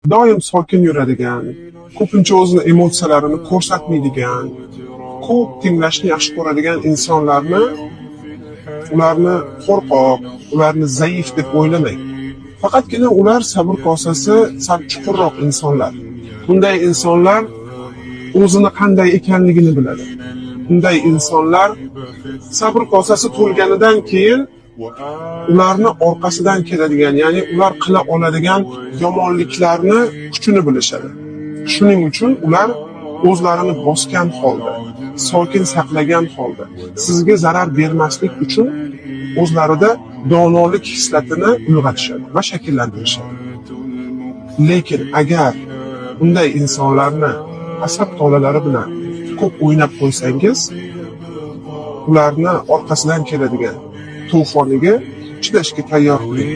doim sokin yuradigan, ko'pincha o'zini emotsiyalarini ko'rsatmaydigan, ko'p tinglashni yaxshi ko'radigan insonlarni, ularni qo'rqoq, ularni zaif deb o'ylamang. Faqatgina ular sabr kosasi sal chuqurroq insonlar. Bunday insonlar o'zini qanday ekanligini biladi. Bunday insonlar sabr kosasi to'lganidan keyin ularni orqasidan keladigan, ya'ni ular qila oladigan yomonliklarni kuchini bilishadi. Shuning uchun ular o'zlarini bosgan holda, sokin saqlagan holda, sizga zarar bermaslik uchun o'zlarida donolik hislatini uyg'otishadi va shakllantirishadi. Lekin agar bunday insonlarni asab tolalari bilan ko'p o'ynab qo'ysangiz, ularni orqasidan keladigan to'foniga chidashga tayyor bo'ling.